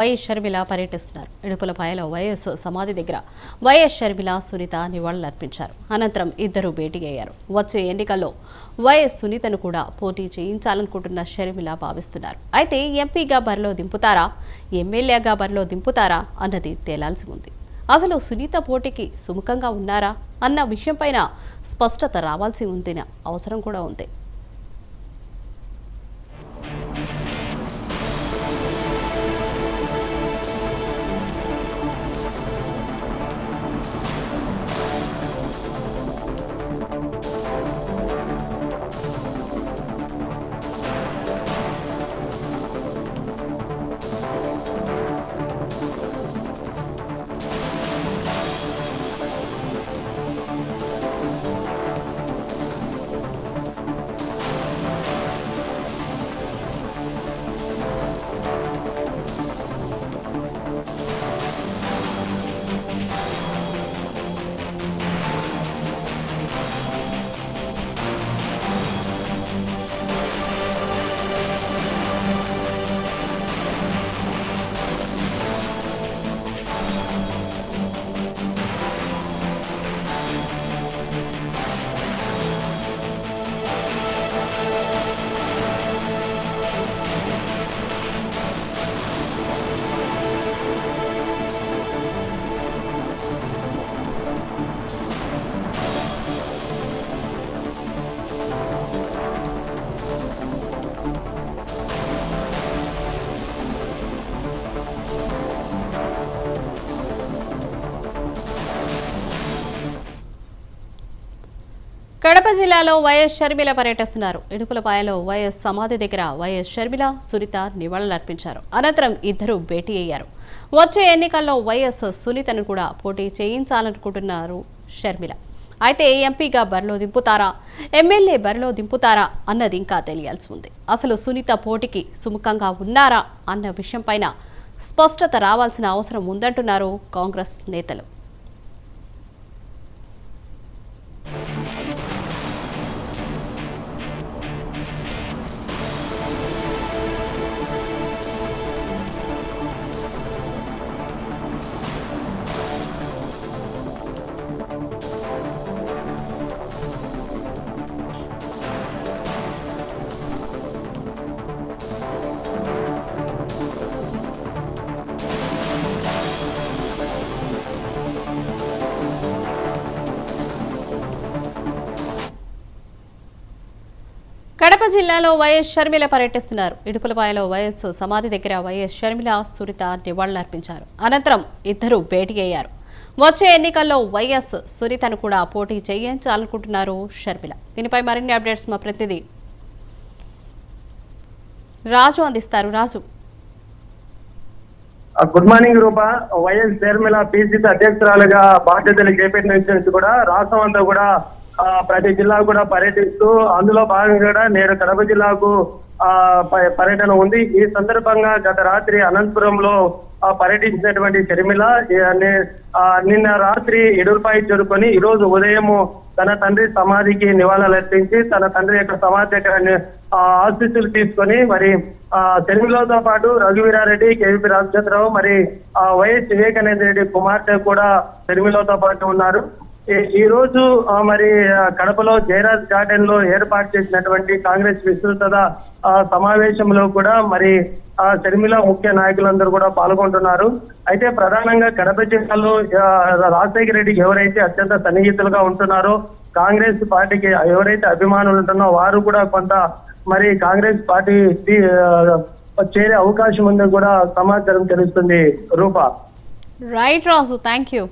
YS Sharmila పర్యటిస్తున్నారు. ఇడుపులపాయలో YS సమాధి దగ్గర వైఎస్ షర్మిల, సునీత నివాళులర్పించారు. అనంతరం ఇద్దరు భేటీ అయ్యారు. వచ్చే ఎన్నికల్లో వైఎస్ సునీతను కూడా పోటీ చేయించాలనుకుంటున్న షర్మిల భావిస్తున్నారు. అయితే ఎంపీగా బరిలో దింపుతారా, ఎమ్మెల్యేగా బరిలో దింపుతారా అన్నది తేలాల్సి ఉంది. అసలు సునీత పోటీకి సుముఖంగా ఉన్నారా అన్న విషయంపైన స్పష్టత రావాల్సి ఉందిన అవసరం కూడా ఉంది. కడప జిల్లాలో వైఎస్ షర్మిల పర్యటిస్తున్నారు. ఇడుపులపాయలో వైఎస్ సమాధి దగ్గర వైఎస్ షర్మిల, సునీత నివాళులర్పించారు. అనంతరం ఇద్దరు భేటీ అయ్యారు. వచ్చే ఎన్నికల్లో వైఎస్ సునీతను కూడా పోటీ చేయించాలనుకుంటున్నారు షర్మిల. అయితే ఎంపీగా బరిలో దింపుతారా, ఎమ్మెల్యే బరిలో దింపుతారా అన్నది ఇంకా తెలియాల్సి ఉంది. అసలు సునీత పోటీకి సుముఖంగా ఉన్నారా అన్న విషయంపైన స్పష్టత రావాల్సిన అవసరం ఉందంటున్నారు కాంగ్రెస్ నేతలు. కడప జిల్లాలో వైఎస్ షర్మిల పర్యటిస్తున్నారు. ఇడుపులపాయలో వైఎస్ సమాధి దగ్గర వైఎస్ షర్మిల, సునీత నివాళులర్పించారు. అనంతరం ఇద్దరు భేటీ అయ్యారు. వచ్చే ఎన్నికల్లో వైఎస్ సునీతను కూడా పోటీ చేయించాలనుకుంటున్నారు షర్మిల. దీనిపై మరిన్ని అప్డేట్స్ మా ప్రతినిధి రాజు అందిస్తారు. రాజు, గుడ్ మార్నింగ్ రూపా. వైఎస్ షర్మిల పిసిసి అధ్యక్షురాలుగా బాధ్యతలు చేపట్టిన నుంచి కూడా రాష్ట్రం అంతా కూడా ప్రతి జిల్లా కూడా పర్యటిస్తూ అందులో భాగంగా నేడు కడప జిల్లాకు పర్యటన ఉంది. ఈ సందర్భంగా గత రాత్రి అనంతపురంలో పర్యటించినటువంటి షర్మిల నిన్న రాత్రి ఇడుపులపాయ చేరుకొని ఈ రోజు ఉదయం తన తండ్రి సమాధికి నివాళులర్పించి తన తండ్రి యొక్క సమాధి దగ్గర ఆశీస్సులు తీసుకొని మరి షర్మిలతో పాటు రఘువీరారెడ్డి, కేవీపీ రామచంద్రరావు, మరి వైఎస్ వివేకానంద రెడ్డి కుమార్తె కూడా షర్మిలతో పాటు ఉన్నారు. ఈ రోజు మరి కడపలో జయరాజ్ గార్డెన్ లో ఏర్పాటు చేసినటువంటి కాంగ్రెస్ విస్తృత సమావేశంలో కూడా మరి షర్మిల ముఖ్య నాయకులందరూ కూడా పాల్గొంటున్నారు. అయితే ప్రధానంగా కడప జిల్లాలో రాజశేఖర రెడ్డికి ఎవరైతే అత్యంత సన్నిహితులుగా ఉంటున్నారో, కాంగ్రెస్ పార్టీకి ఎవరైతే అభిమానులు ఉంటున్నారో వారు కూడా కొంత మరి కాంగ్రెస్ పార్టీ చేరే అవకాశం ఉందని కూడా సమాచారం తెలుస్తుంది Rupa. Right Raju, thank you.